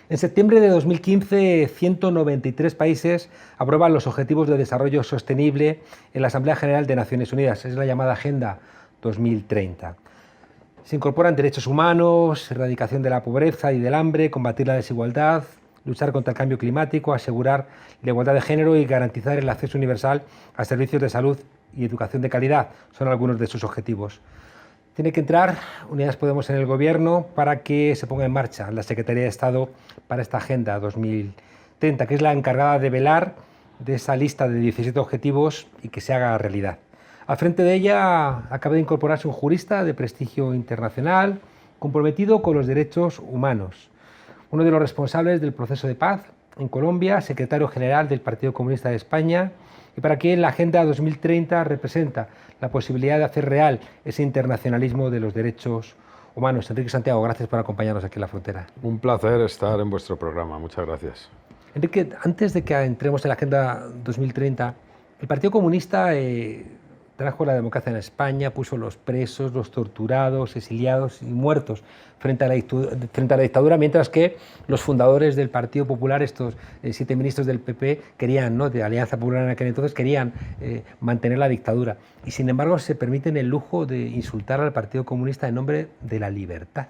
En septiembre de 2015, 193 países aprueban los Objetivos de Desarrollo Sostenible en la Asamblea General de Naciones Unidas. Es la llamada Agenda 2030. Se incorporan derechos humanos, erradicación de la pobreza y del hambre, combatir la desigualdad, luchar contra el cambio climático, asegurar la igualdad de género y garantizar el acceso universal a servicios de salud y educación de calidad. Son algunos de sus objetivos. Tiene que entrar Unidas Podemos en el Gobierno para que se ponga en marcha la Secretaría de Estado para esta Agenda 2030, que es la encargada de velar de esa lista de 17 objetivos y que se haga realidad. Al frente de ella acaba de incorporarse un jurista de prestigio internacional comprometido con los derechos humanos, uno de los responsables del proceso de paz en Colombia, secretario general del Partido Comunista de España, y para quien la Agenda 2030 representa la posibilidad de hacer real ese internacionalismo de los derechos humanos. Enrique Santiago, gracias por acompañarnos aquí en La Frontera. Un placer estar en vuestro programa, muchas gracias. Enrique, antes de que entremos en la Agenda 2030, el Partido Comunista trajo la democracia en España, puso los presos, los torturados, exiliados y muertos frente a la dictadura, mientras que los fundadores del Partido Popular, estos 7 ministros del PP, querían, ¿no?, de Alianza Popular en aquel entonces, querían mantener la dictadura. Y sin embargo se permiten el lujo de insultar al Partido Comunista en nombre de la libertad.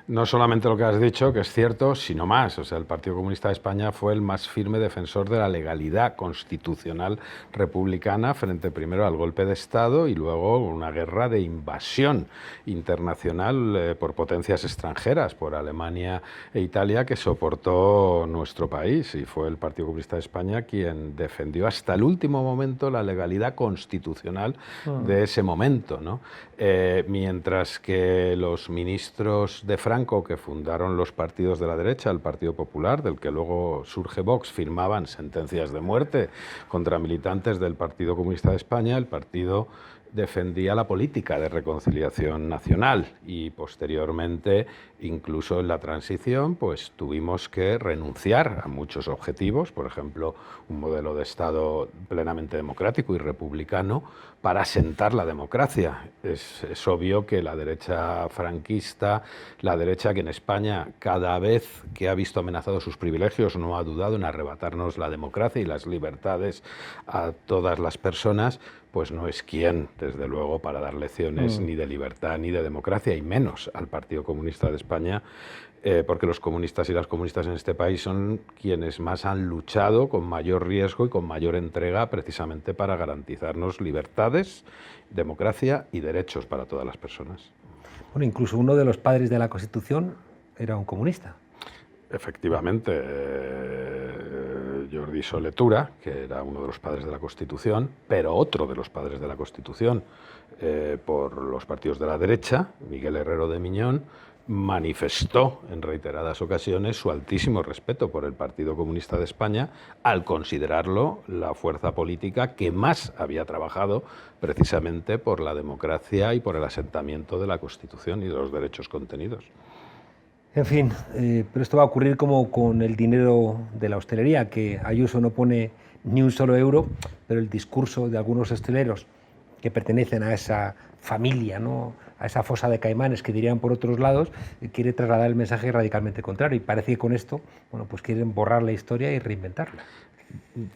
No solamente lo que has dicho, que es cierto, sino más. O sea, el Partido Comunista de España fue el más firme defensor de la legalidad constitucional republicana frente primero al golpe de Estado y luego una guerra de invasión internacional por potencias extranjeras, por Alemania e Italia, que soportó nuestro país. Y fue el Partido Comunista de España quien defendió hasta el último momento la legalidad constitucional de ese momento, ¿no? Mientras que los ministros de Franco, que fundaron los partidos de la derecha, el Partido Popular, del que luego surge Vox, firmaban sentencias de muerte contra militantes del Partido Comunista de España, el partido defendía la política de reconciliación nacional y posteriormente, incluso en la transición, pues tuvimos que renunciar a muchos objetivos, por ejemplo, un modelo de Estado plenamente democrático y republicano para asentar la democracia. Es obvio que la derecha franquista, la derecha que en España cada vez que ha visto amenazados sus privilegios no ha dudado en arrebatarnos la democracia y las libertades a todas las personas, pues no es quien, desde luego, para dar lecciones ni de libertad ni de democracia, y menos al Partido Comunista de España, porque los comunistas y las comunistas en este país son quienes más han luchado con mayor riesgo y con mayor entrega precisamente para garantizarnos libertades, democracia y derechos para todas las personas. Bueno, incluso uno de los padres de la Constitución era un comunista. Efectivamente, Jordi Solé Tura, que era uno de los padres de la Constitución, pero otro de los padres de la Constitución por los partidos de la derecha, Miguel Herrero de Miñón, manifestó en reiteradas ocasiones su altísimo respeto por el Partido Comunista de España al considerarlo la fuerza política que más había trabajado precisamente por la democracia y por el asentamiento de la Constitución y de los derechos contenidos. En fin, pero esto va a ocurrir como con el dinero de la hostelería, que Ayuso no pone ni un solo euro, pero el discurso de algunos hosteleros que pertenecen a esa familia, ¿no?, a esa fosa de caimanes que dirían por otros lados, quiere trasladar el mensaje radicalmente contrario. Y parece que con esto, bueno, pues quieren borrar la historia y reinventarla.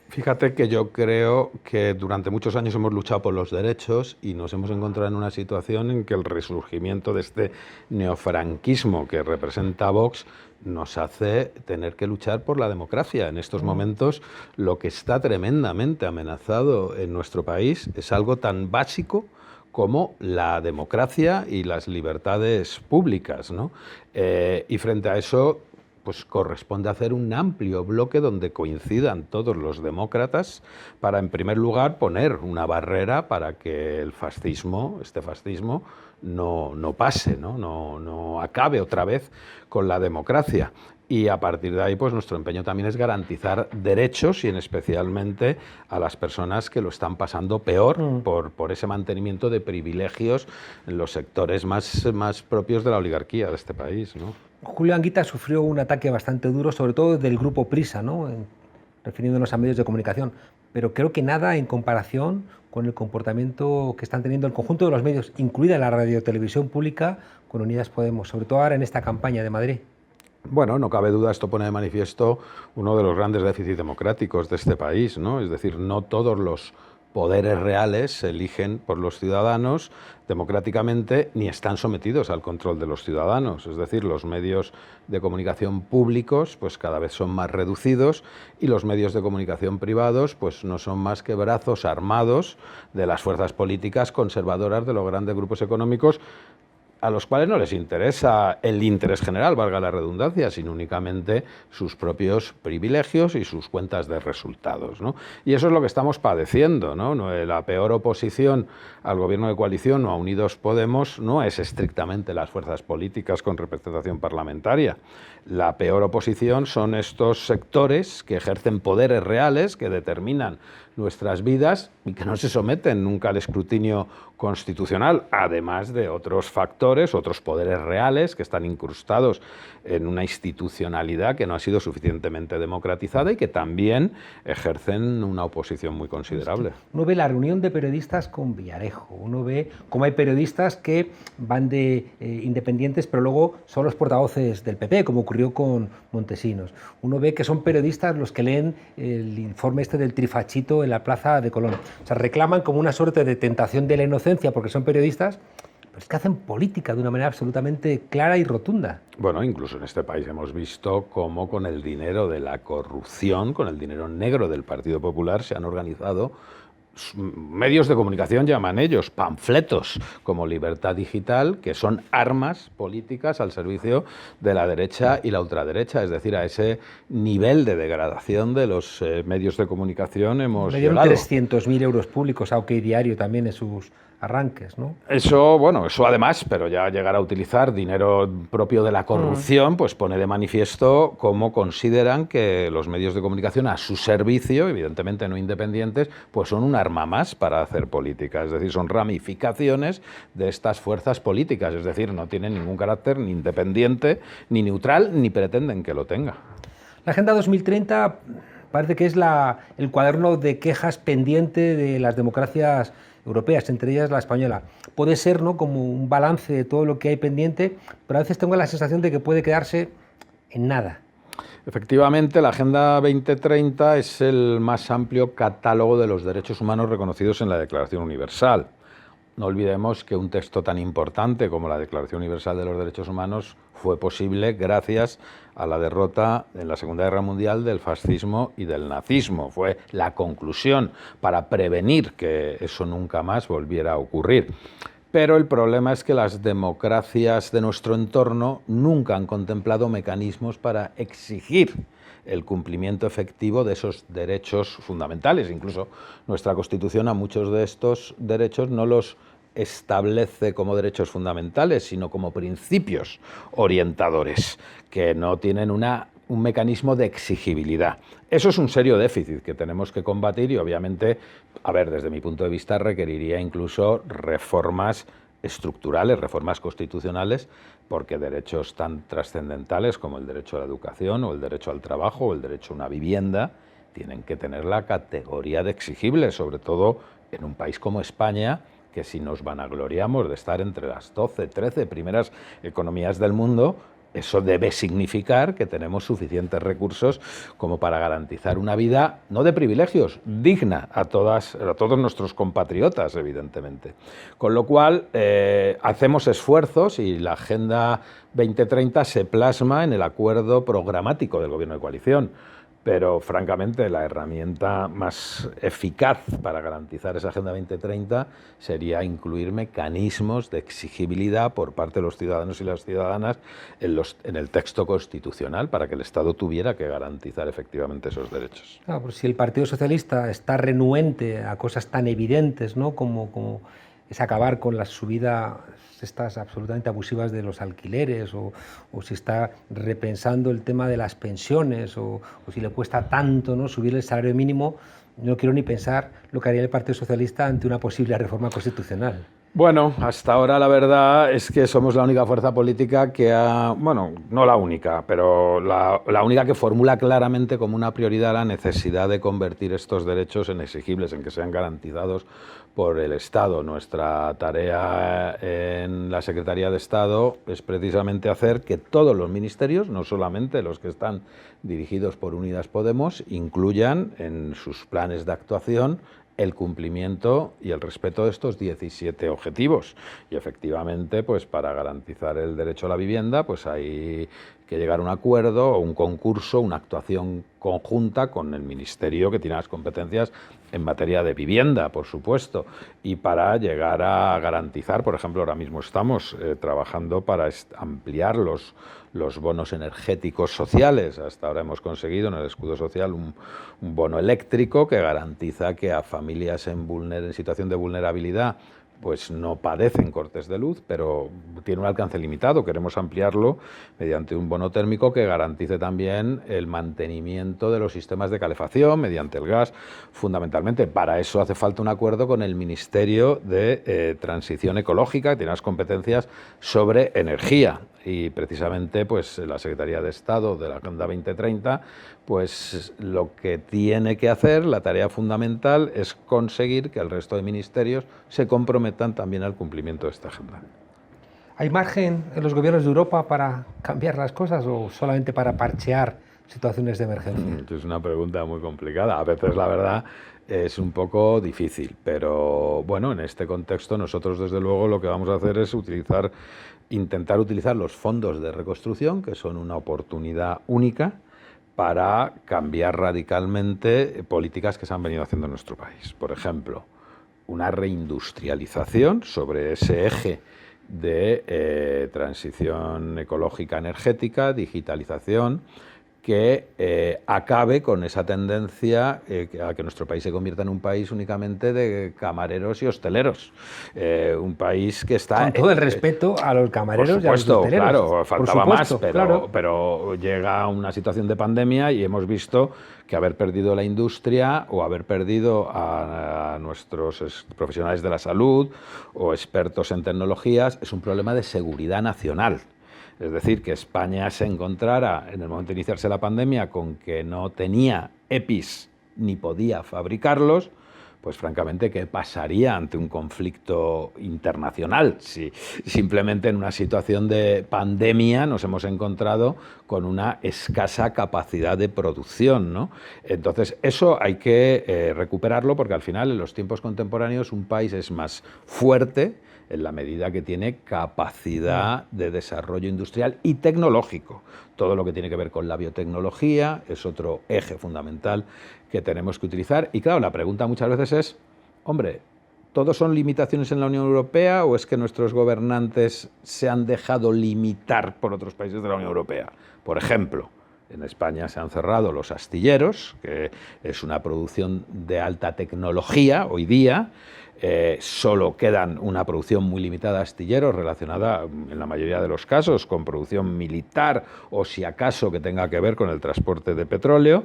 Fíjate que yo creo que durante muchos años hemos luchado por los derechos y nos hemos encontrado en una situación en que el resurgimiento de este neofranquismo que representa Vox nos hace tener que luchar por la democracia. En estos momentos lo que está tremendamente amenazado en nuestro país es algo tan básico como la democracia y las libertades públicas, ¿no? Y frente a eso, pues corresponde hacer un amplio bloque donde coincidan todos los demócratas para, en primer lugar, poner una barrera para que el fascismo, este fascismo, no pase, no acabe otra vez con la democracia. Y a partir de ahí, pues nuestro empeño también es garantizar derechos y especialmente a las personas que lo están pasando peor por ese mantenimiento de privilegios en los sectores más propios de la oligarquía de este país, ¿no? Julio Anguita sufrió un ataque bastante duro, sobre todo del grupo Prisa, ¿no?, refiriéndonos a medios de comunicación, pero creo que nada en comparación con el comportamiento que están teniendo el conjunto de los medios, incluida la radiotelevisión pública, con Unidas Podemos, sobre todo ahora en esta campaña de Madrid. Bueno, no cabe duda, esto pone de manifiesto uno de los grandes déficits democráticos de este país, ¿no? Es decir, no todos los poderes reales se eligen por los ciudadanos democráticamente ni están sometidos al control de los ciudadanos. Es decir, los medios de comunicación públicos pues cada vez son más reducidos y los medios de comunicación privados pues no son más que brazos armados de las fuerzas políticas conservadoras de los grandes grupos económicos, a los cuales no les interesa el interés general, valga la redundancia, sino únicamente sus propios privilegios y sus cuentas de resultados, ¿no? Y eso es lo que estamos padeciendo, ¿no? La peor oposición al gobierno de coalición o a Unidos Podemos no es estrictamente las fuerzas políticas con representación parlamentaria. La peor oposición son estos sectores que ejercen poderes reales, que determinan nuestras vidas y que no se someten nunca al escrutinio constitucional, además de otros factores, otros poderes reales que están incrustados en una institucionalidad que no ha sido suficientemente democratizada y que también ejercen una oposición muy considerable. Uno ve la reunión de periodistas con Villarejo, uno ve cómo hay periodistas que van de independientes pero luego son los portavoces del PP, como ocurrió con Montesinos. Uno ve que son periodistas los que leen el informe este del trifachito en la Plaza de Colón. O sea, reclaman como una suerte de tentación de la inocencia porque son periodistas, pero es que hacen política de una manera absolutamente clara y rotunda. Bueno, incluso en este país hemos visto cómo con el dinero de la corrupción, con el dinero negro del Partido Popular, se han organizado medios de comunicación, llaman ellos, panfletos como Libertad Digital, que son armas políticas al servicio de la derecha y la ultraderecha. Es decir, a ese nivel de degradación de los medios de comunicación hemos llegado. 300.000 euros públicos a OK Diario también en sus arranques, ¿no? Eso, bueno, eso además, pero ya llegar a utilizar dinero propio de la corrupción, pues pone de manifiesto cómo consideran que los medios de comunicación a su servicio, evidentemente no independientes, pues son un arma más para hacer política, es decir, son ramificaciones de estas fuerzas políticas, es decir, no tienen ningún carácter ni independiente, ni neutral, ni pretenden que lo tenga. La Agenda 2030 parece que es el cuaderno de quejas pendiente de las democracias europeas, entre ellas la española. Puede ser, ¿no?, como un balance de todo lo que hay pendiente, pero a veces tengo la sensación de que puede quedarse en nada. Efectivamente, la Agenda 2030 es el más amplio catálogo de los derechos humanos reconocidos en la Declaración Universal. No olvidemos que un texto tan importante como la Declaración Universal de los Derechos Humanos fue posible gracias a la derrota en la Segunda Guerra Mundial del fascismo y del nazismo. Fue la conclusión para prevenir que eso nunca más volviera a ocurrir. Pero el problema es que las democracias de nuestro entorno nunca han contemplado mecanismos para exigir el cumplimiento efectivo de esos derechos fundamentales. Incluso nuestra Constitución a muchos de estos derechos no los establece como derechos fundamentales, sino como principios orientadores, que no tienen un mecanismo de exigibilidad. Eso es un serio déficit que tenemos que combatir y obviamente, a ver, desde mi punto de vista requeriría incluso reformas estructurales, reformas constitucionales, porque derechos tan trascendentales como el derecho a la educación o el derecho al trabajo o el derecho a una vivienda tienen que tener la categoría de exigibles, sobre todo en un país como España, que si nos vanagloriamos de estar entre las 12, 13 primeras economías del mundo, eso debe significar que tenemos suficientes recursos como para garantizar una vida, no de privilegios, digna a todos nuestros compatriotas, evidentemente. Con lo cual, hacemos esfuerzos y la Agenda 2030 se plasma en el acuerdo programático del Gobierno de coalición. Pero, francamente, la herramienta más eficaz para garantizar esa Agenda 2030 sería incluir mecanismos de exigibilidad por parte de los ciudadanos y las ciudadanas en el texto constitucional para que el Estado tuviera que garantizar efectivamente esos derechos. Claro, pues si el Partido Socialista está renuente a cosas tan evidentes, ¿no?, como es acabar con las subidas estas absolutamente abusivas de los alquileres, o si está repensando el tema de las pensiones, o si le cuesta tanto, ¿no?, subir el salario mínimo, no quiero ni pensar lo que haría el Partido Socialista ante una posible reforma constitucional. Bueno, hasta ahora la verdad es que somos la única fuerza política que ha, bueno, no la única, pero la única que formula claramente como una prioridad la necesidad de convertir estos derechos en exigibles, en que sean garantizados por el Estado. Nuestra tarea en la Secretaría de Estado es precisamente hacer que todos los ministerios, no solamente los que están dirigidos por Unidas Podemos, incluyan en sus planes de actuación el cumplimiento y el respeto de estos 17 objetivos. Y efectivamente, pues para garantizar el derecho a la vivienda, pues hay que llegar a un acuerdo o un concurso, una actuación conjunta con el Ministerio que tiene las competencias en materia de vivienda, por supuesto, y para llegar a garantizar, por ejemplo, ahora mismo estamos trabajando para ampliar los bonos energéticos sociales. Hasta ahora hemos conseguido en el escudo social un bono eléctrico que garantiza que a familias en situación de vulnerabilidad pues no padecen cortes de luz, pero tiene un alcance limitado. Queremos ampliarlo mediante un bono térmico que garantice también el mantenimiento de los sistemas de calefacción mediante el gas, fundamentalmente. Para eso hace falta un acuerdo con el Ministerio de Transición Ecológica, que tiene las competencias sobre energía. Y precisamente pues la Secretaría de Estado de la Agenda 2030 pues lo que tiene que hacer, la tarea fundamental, es conseguir que el resto de ministerios se comprometan también al cumplimiento de esta agenda. ¿Hay margen en los gobiernos de Europa para cambiar las cosas o solamente para parchear situaciones de emergencia? Es una pregunta muy complicada. A veces, la verdad, es un poco difícil, pero bueno, en este contexto nosotros desde luego lo que vamos a hacer es intentar utilizar los fondos de reconstrucción, que son una oportunidad única para cambiar radicalmente políticas que se han venido haciendo en nuestro país. Por ejemplo, una reindustrialización sobre ese eje de transición ecológica energética, digitalización, que acabe con esa tendencia a que nuestro país se convierta en un país únicamente de camareros y hosteleros. Un país que está... Con todo el respeto a los camareros, por supuesto, y a los hosteleros. claro, faltaba más, pero llega una situación de pandemia y hemos visto que haber perdido la industria o haber perdido a nuestros profesionales de la salud o expertos en tecnologías es un problema de seguridad nacional. Es decir, que España se encontrara en el momento de iniciarse la pandemia con que no tenía EPIs ni podía fabricarlos, pues francamente, ¿qué pasaría ante un conflicto internacional? Si simplemente en una situación de pandemia nos hemos encontrado con una escasa capacidad de producción, ¿no? Entonces, eso hay que recuperarlo porque al final, en los tiempos contemporáneos, un país es más fuerte en la medida que tiene capacidad de desarrollo industrial y tecnológico. Todo lo que tiene que ver con la biotecnología es otro eje fundamental que tenemos que utilizar. Y claro, la pregunta muchas veces es, hombre, ¿todos son limitaciones en la Unión Europea o es que nuestros gobernantes se han dejado limitar por otros países de la Unión Europea? Por ejemplo, en España se han cerrado los astilleros, que es una producción de alta tecnología hoy día. Solo quedan una producción muy limitada de astilleros relacionada, en la mayoría de los casos, con producción militar o, si acaso, que tenga que ver con el transporte de petróleo.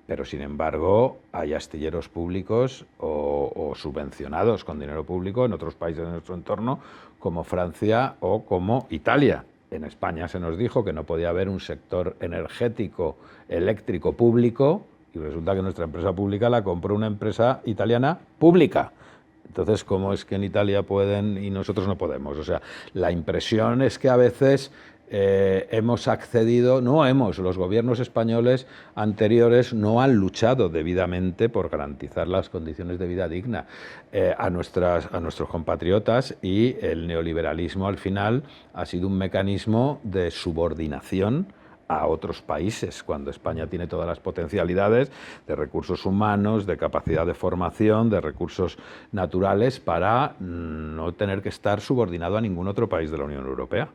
Pero, sin embargo, hay astilleros públicos o subvencionados con dinero público en otros países de nuestro entorno, como Francia o como Italia. En España se nos dijo que no podía haber un sector energético, eléctrico público, y resulta que nuestra empresa pública la compró una empresa italiana pública. Entonces, ¿cómo es que en Italia pueden y nosotros no podemos? O sea, la impresión es que a veces hemos accedido, los gobiernos españoles anteriores no han luchado debidamente por garantizar las condiciones de vida digna a nuestros compatriotas, y el neoliberalismo al final ha sido un mecanismo de subordinación a otros países, cuando España tiene todas las potencialidades de recursos humanos, de capacidad de formación, de recursos naturales para no tener que estar subordinado a ningún otro país de la Unión Europea.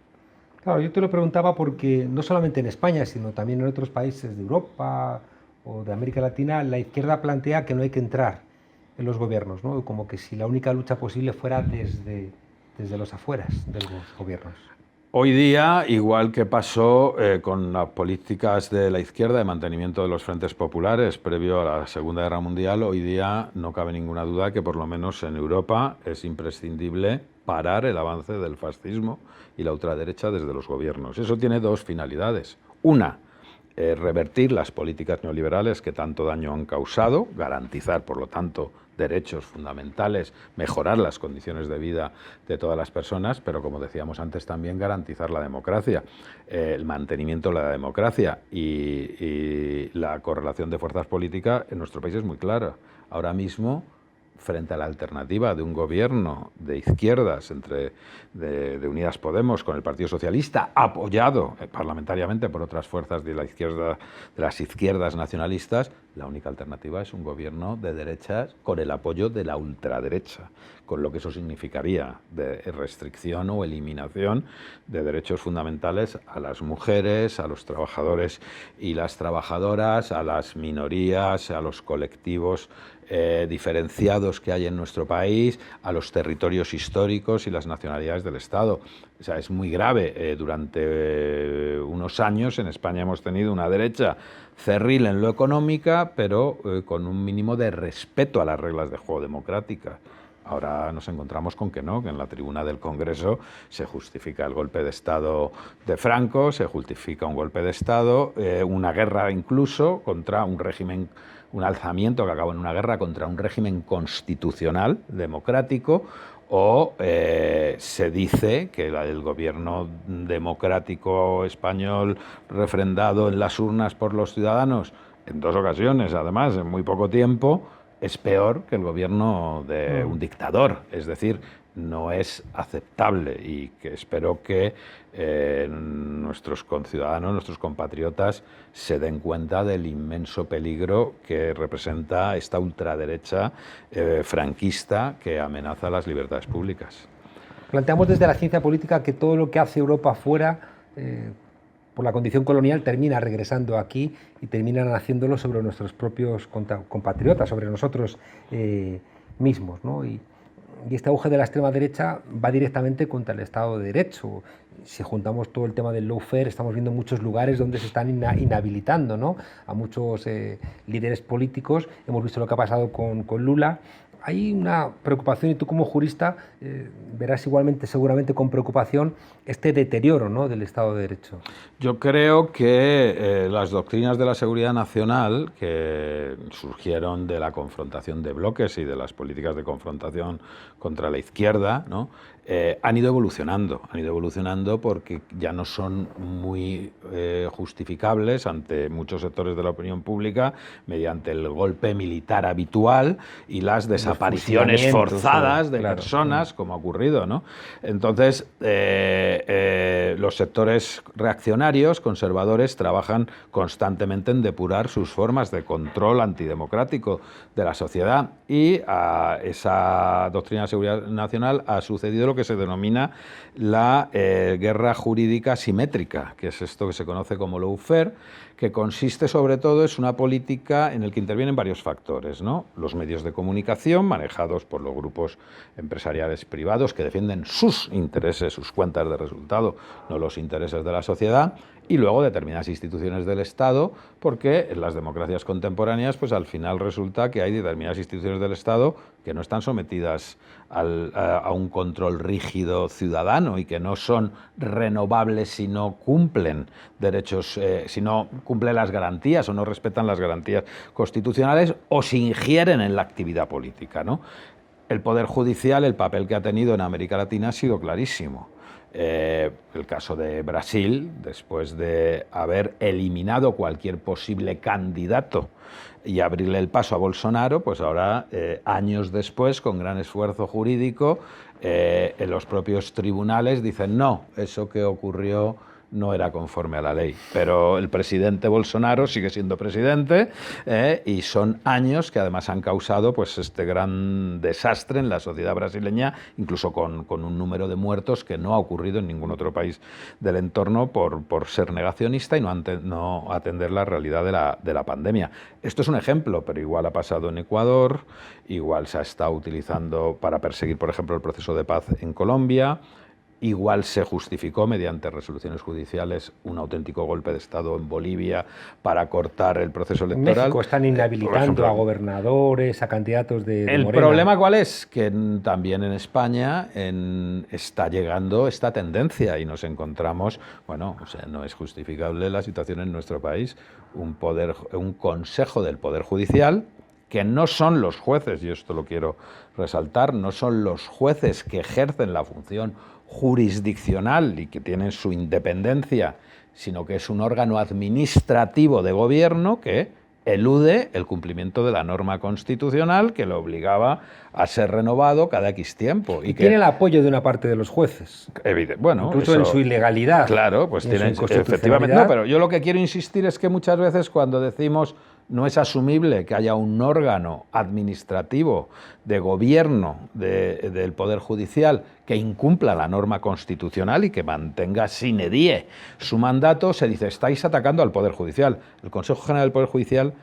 Claro, yo te lo preguntaba porque no solamente en España, sino también en otros países de Europa o de América Latina, la izquierda plantea que no hay que entrar en los gobiernos, ¿no? Como que si la única lucha posible fuera desde los afueras de los gobiernos. Hoy día, igual que pasó con las políticas de la izquierda de mantenimiento de los frentes populares previo a la Segunda Guerra Mundial, hoy día no cabe ninguna duda que por lo menos en Europa es imprescindible parar el avance del fascismo y la ultraderecha desde los gobiernos. Eso tiene dos finalidades. Una, revertir las políticas neoliberales que tanto daño han causado, garantizar, por lo tanto, derechos fundamentales, mejorar las condiciones de vida de todas las personas, pero como decíamos antes también garantizar la democracia, el mantenimiento de la democracia y la correlación de fuerzas políticas en nuestro país es muy clara. Ahora mismo, frente a la alternativa de un gobierno de izquierdas de Unidas Podemos con el Partido Socialista, apoyado parlamentariamente por otras fuerzas de la izquierda, de las izquierdas nacionalistas, la única alternativa es un gobierno de derechas con el apoyo de la ultraderecha, con lo que eso significaría de restricción o eliminación de derechos fundamentales a las mujeres, a los trabajadores y las trabajadoras, a las minorías, a los colectivos diferenciados que hay en nuestro país, a los territorios históricos y las nacionalidades del Estado. O sea, es muy grave. Durante unos años en España hemos tenido una derecha cerril en lo económica, pero con un mínimo de respeto a las reglas de juego democráticas. Ahora nos encontramos con que no, que en la tribuna del Congreso se justifica el golpe de Estado de Franco, se justifica un golpe de Estado, una guerra incluso contra un régimen, un alzamiento que acabó en una guerra contra un régimen constitucional, democrático, o se dice que el gobierno democrático español refrendado en las urnas por los ciudadanos, en dos ocasiones además, en muy poco tiempo, es peor que el gobierno de un dictador. Es decir, no es aceptable y que espero que nuestros conciudadanos, nuestros compatriotas se den cuenta del inmenso peligro que representa esta ultraderecha franquista que amenaza las libertades públicas. Planteamos desde la ciencia política que todo lo que hace Europa fuera, por la condición colonial, termina regresando aquí y terminan haciéndolo sobre nuestros propios compatriotas, sobre nosotros mismos, ¿no? Y este auge de la extrema derecha va directamente contra el Estado de Derecho. Si juntamos todo el tema del lawfare, estamos viendo muchos lugares donde se están inhabilitando, ¿no?, a muchos líderes políticos. Hemos visto lo que ha pasado con Lula. Hay una preocupación, y tú como jurista verás igualmente, seguramente con preocupación, este deterioro, ¿no?, del Estado de Derecho. Yo creo que las doctrinas de la seguridad nacional, que surgieron de la confrontación de bloques y de las políticas de confrontación contra la izquierda, ¿no?, han ido evolucionando porque ya no son muy justificables ante muchos sectores de la opinión pública mediante el golpe militar habitual y las desapariciones forzadas de personas, como ha ocurrido, ¿no? Entonces, los sectores reaccionarios, conservadores, trabajan constantemente en depurar sus formas de control antidemocrático de la sociedad, y a esa doctrina de seguridad nacional ha sucedido lo que se denomina la guerra jurídica simétrica, que es esto que se conoce como lawfare, que consiste sobre todo, es una política en la que intervienen varios factores, ¿no? Los medios de comunicación, manejados por los grupos empresariales privados que defienden sus intereses, sus cuentas de resultado, no los intereses de la sociedad, y luego determinadas instituciones del Estado, porque en las democracias contemporáneas, pues al final resulta que hay determinadas instituciones del Estado que no están sometidas a un control rígido ciudadano y que no son renovables si no cumplen derechos, si no cumplen las garantías o no respetan las garantías constitucionales o se ingieren en la actividad política, ¿no? El Poder Judicial, el papel que ha tenido en América Latina ha sido clarísimo. El caso de Brasil, después de haber eliminado cualquier posible candidato y abrirle el paso a Bolsonaro, pues ahora, años después, con gran esfuerzo jurídico, en los propios tribunales dicen no, eso que ocurrió no era conforme a la ley. Pero el presidente Bolsonaro sigue siendo presidente, y son años que además han causado pues este gran desastre en la sociedad brasileña, incluso con un número de muertos que no ha ocurrido en ningún otro país del entorno por ser negacionista y no atender la realidad de la pandemia. Esto es un ejemplo, pero igual ha pasado en Ecuador, igual se ha estado utilizando para perseguir, por ejemplo, el proceso de paz en Colombia. Igual se justificó mediante resoluciones judiciales un auténtico golpe de Estado en Bolivia para cortar el proceso En electoral. México están inhabilitando a gobernadores, a candidatos de El Morena. problema ¿cuál es? Que también en España está llegando esta tendencia y nos encontramos, bueno, o sea, no es justificable la situación en nuestro país, un consejo del Poder Judicial, que no son los jueces, y esto lo quiero resaltar, no son los jueces que ejercen la función jurisdiccional y que tienen su independencia, sino que es un órgano administrativo de gobierno que elude el cumplimiento de la norma constitucional que lo obligaba a ser renovado cada X tiempo. Y tiene el apoyo de una parte de los jueces. Bueno, incluso en su ilegalidad. Claro, pues tienen, efectivamente. No, pero yo lo que quiero insistir es que muchas veces cuando decimos no es asumible que haya un órgano administrativo de gobierno del Poder Judicial que incumpla la norma constitucional y que mantenga sine die su mandato, se dice, estáis atacando al Poder Judicial. El Consejo General del Poder Judicial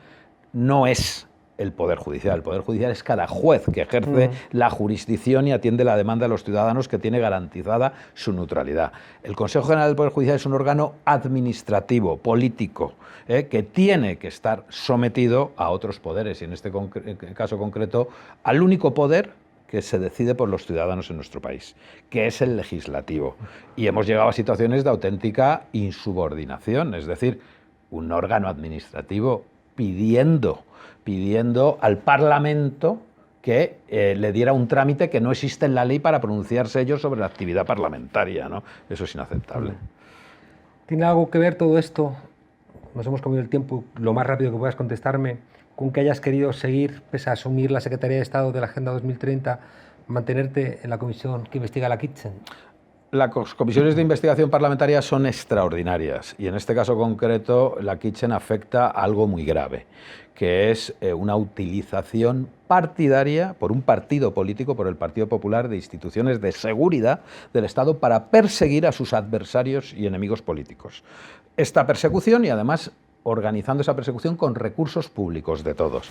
no es el Poder Judicial. El Poder Judicial es cada juez que ejerce la jurisdicción y atiende la demanda de los ciudadanos, que tiene garantizada su neutralidad. El Consejo General del Poder Judicial es un órgano administrativo, político, que tiene que estar sometido a otros poderes, y en este caso concreto al único poder que se decide por los ciudadanos en nuestro país, que es el legislativo. Y hemos llegado a situaciones de auténtica insubordinación, es decir, un órgano administrativo pidiendo al Parlamento que le diera un trámite que no existe en la ley para pronunciarse ellos sobre la actividad parlamentaria, ¿no? Eso es inaceptable. ¿Tiene algo que ver todo esto? Nos hemos comido el tiempo, lo más rápido que puedas contestarme, con que hayas querido seguir, pese a asumir la Secretaría de Estado de la Agenda 2030, mantenerte en la comisión que investiga la Kitchen. Las comisiones de investigación parlamentaria son extraordinarias y en este caso concreto la Kitchen afecta a algo muy grave, que es una utilización partidaria por un partido político, por el Partido Popular, de instituciones de seguridad del Estado para perseguir a sus adversarios y enemigos políticos. Esta persecución, y además organizando esa persecución con recursos públicos de todos.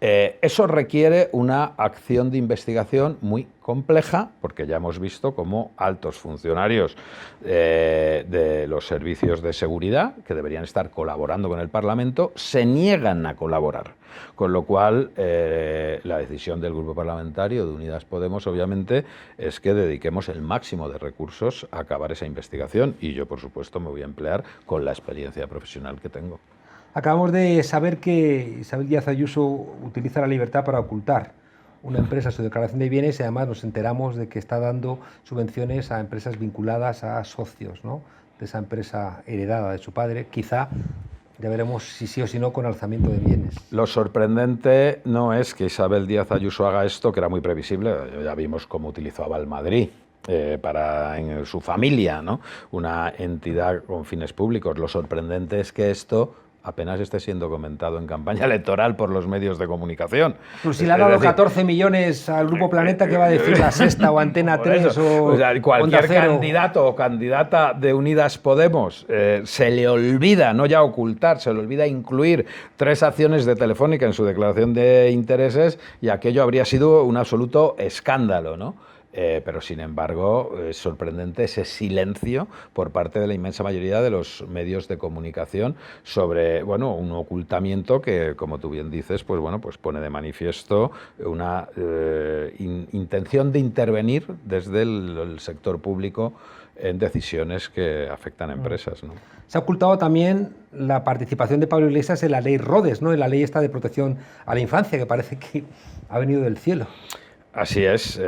Eso requiere una acción de investigación muy compleja, porque ya hemos visto cómo altos funcionarios de los servicios de seguridad, que deberían estar colaborando con el Parlamento, se niegan a colaborar. Con lo cual, la decisión del Grupo Parlamentario de Unidas Podemos, obviamente, es que dediquemos el máximo de recursos a acabar esa investigación, y yo, por supuesto, me voy a emplear con la experiencia profesional que tengo. Acabamos de saber que Isabel Díaz Ayuso utiliza la libertad para ocultar una empresa, su declaración de bienes, y además nos enteramos de que está dando subvenciones a empresas vinculadas a socios, ¿no?, de esa empresa heredada de su padre. Quizá ya veremos si sí o si no con alzamiento de bienes. Lo sorprendente no es que Isabel Díaz Ayuso haga esto, que era muy previsible. Ya vimos cómo utilizó a Valmadrid en su familia, ¿no?, una entidad con fines públicos. Lo sorprendente es que esto apenas esté siendo comentado en campaña electoral por los medios de comunicación. Pues si le ha dado 14 millones al Grupo Planeta, ¿qué va a decir La Sexta o Antena 3 o cualquier candidato o candidata de Unidas Podemos se le olvida, no ya ocultar, se le olvida incluir 3 acciones de Telefónica en su declaración de intereses, y aquello habría sido un absoluto escándalo, ¿no? Pero sin embargo es sorprendente ese silencio por parte de la inmensa mayoría de los medios de comunicación sobre, bueno, un ocultamiento que, como tú bien dices, pues bueno, pues pone de manifiesto una intención de intervenir desde el sector público en decisiones que afectan a empresas, ¿no? Se ha ocultado también la participación de Pablo Iglesias en la ley Rhodes, ¿no?, en la ley esta de protección a la infancia, que parece que ha venido del cielo. Así es,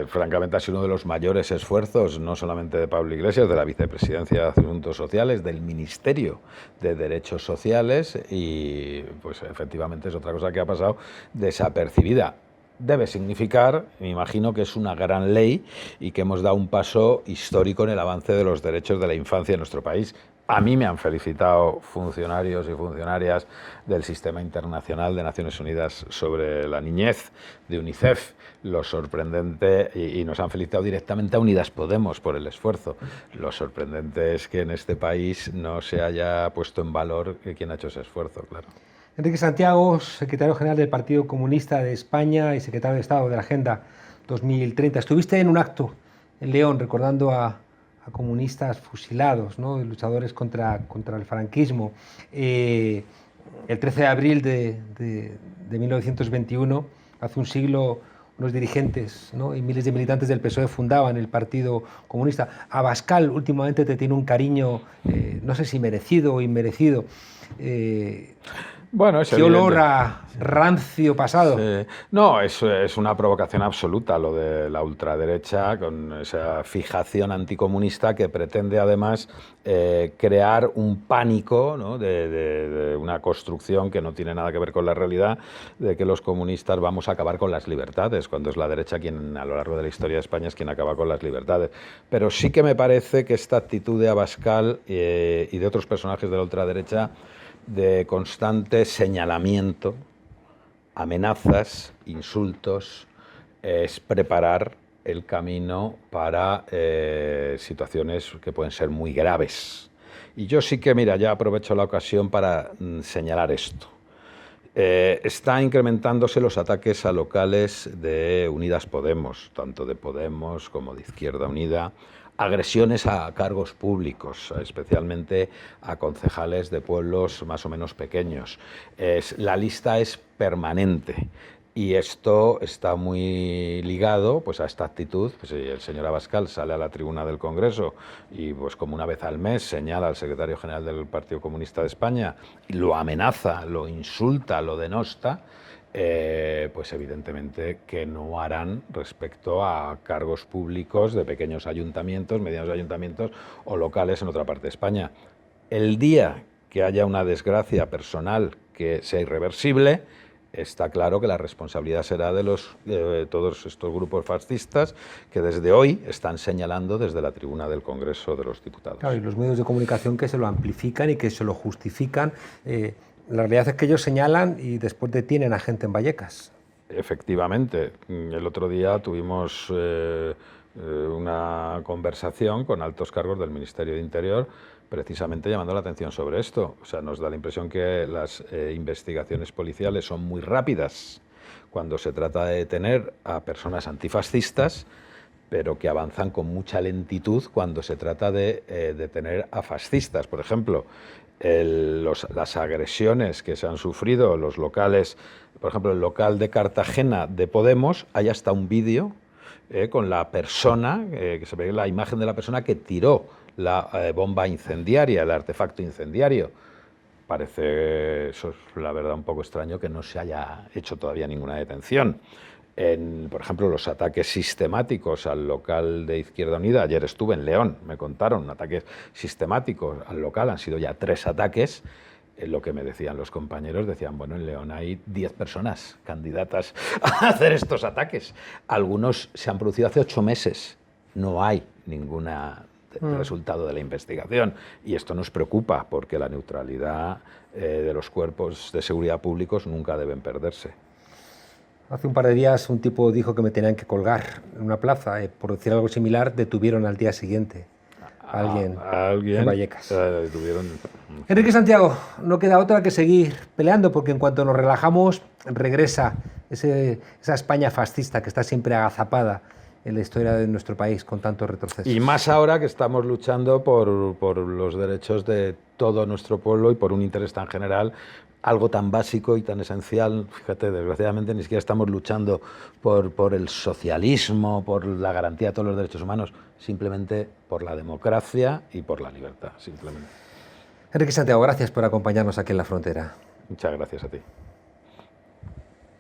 francamente ha sido uno de los mayores esfuerzos, no solamente de Pablo Iglesias, de la Vicepresidencia de Asuntos Sociales, del Ministerio de Derechos Sociales, y pues efectivamente es otra cosa que ha pasado desapercibida. Debe significar, me imagino, que es una gran ley y que hemos dado un paso histórico en el avance de los derechos de la infancia en nuestro país. A mí me han felicitado funcionarios y funcionarias del Sistema Internacional de Naciones Unidas sobre la Niñez, de UNICEF. Lo sorprendente, y nos han felicitado directamente a Unidas Podemos por el esfuerzo. Lo sorprendente es que en este país no se haya puesto en valor quién ha hecho ese esfuerzo, claro. Enrique Santiago, secretario general del Partido Comunista de España y secretario de Estado de la Agenda 2030. Estuviste en un acto en León, recordando a comunistas fusilados, ¿no? Luchadores contra el franquismo. El 13 de abril de 1921, hace un siglo, unos dirigentes, ¿no? Y miles de militantes del PSOE fundaban el Partido Comunista. Abascal últimamente te tiene un cariño, no sé si merecido o inmerecido. Bueno, es qué olor a rancio pasado. Sí. No, es una provocación absoluta lo de la ultraderecha, con esa fijación anticomunista que pretende además crear un pánico, ¿no? de una construcción que no tiene nada que ver con la realidad, de que los comunistas vamos a acabar con las libertades, cuando es la derecha quien a lo largo de la historia de España es quien acaba con las libertades. Pero sí que me parece que esta actitud de Abascal y de otros personajes de la ultraderecha de constante señalamiento, amenazas, insultos, es preparar el camino para situaciones que pueden ser muy graves. Y yo sí que, mira, ya aprovecho la ocasión para señalar esto. Está incrementándose los ataques a locales de Unidas Podemos, tanto de Podemos como de Izquierda Unida, agresiones a cargos públicos, especialmente a concejales de pueblos más o menos pequeños. La lista es permanente. Y esto está muy ligado pues, a esta actitud. Pues, el señor Abascal sale a la tribuna del Congreso y pues, como una vez al mes señala al secretario general del Partido Comunista de España y lo amenaza, lo insulta, lo denosta, pues evidentemente que no harán respecto a cargos públicos de pequeños ayuntamientos, medianos ayuntamientos o locales en otra parte de España. El día que haya una desgracia personal que sea irreversible, está claro que la responsabilidad será de todos estos grupos fascistas que desde hoy están señalando desde la tribuna del Congreso de los Diputados. Claro, y los medios de comunicación que se lo amplifican y que se lo justifican. La realidad es que ellos señalan y después detienen a gente en Vallecas. Efectivamente. El otro día tuvimos una conversación con altos cargos del Ministerio de Interior precisamente llamando la atención sobre esto. O sea, nos da la impresión que las investigaciones policiales son muy rápidas cuando se trata de detener a personas antifascistas, pero que avanzan con mucha lentitud cuando se trata de detener a fascistas. Por ejemplo, las agresiones que se han sufrido en los locales, por ejemplo, el local de Cartagena de Podemos, hay hasta un vídeo con la persona, que se ve la imagen de la persona que tiró la bomba incendiaria, el artefacto incendiario. Parece, eso es la verdad un poco extraño, que no se haya hecho todavía ninguna detención. Por ejemplo, los ataques sistemáticos al local de Izquierda Unida, ayer estuve en León, me contaron, ataques sistemáticos al local, han sido ya 3 ataques. Lo que me decían los compañeros, decían, bueno, en León hay 10 personas candidatas a hacer estos ataques. Algunos se han producido hace 8 meses, no hay ningún resultado de la investigación. Y esto nos preocupa, porque la neutralidad de los cuerpos de seguridad públicos nunca deben perderse. Hace un par de días un tipo dijo que me tenían que colgar en una plaza. Por decir algo similar, detuvieron al día siguiente a alguien en Vallecas. Enrique Santiago, no queda otra que seguir peleando, porque en cuanto nos relajamos, regresa esa España fascista que está siempre agazapada en la historia de nuestro país con tantos retrocesos. Y más ahora que estamos luchando por los derechos de todo nuestro pueblo y por un interés tan general, algo tan básico y tan esencial. Fíjate, desgraciadamente ni siquiera estamos luchando por el socialismo, por la garantía de todos los derechos humanos, simplemente por la democracia y por la libertad, simplemente. Enrique Santiago, gracias por acompañarnos aquí en La Frontera. Muchas gracias a ti.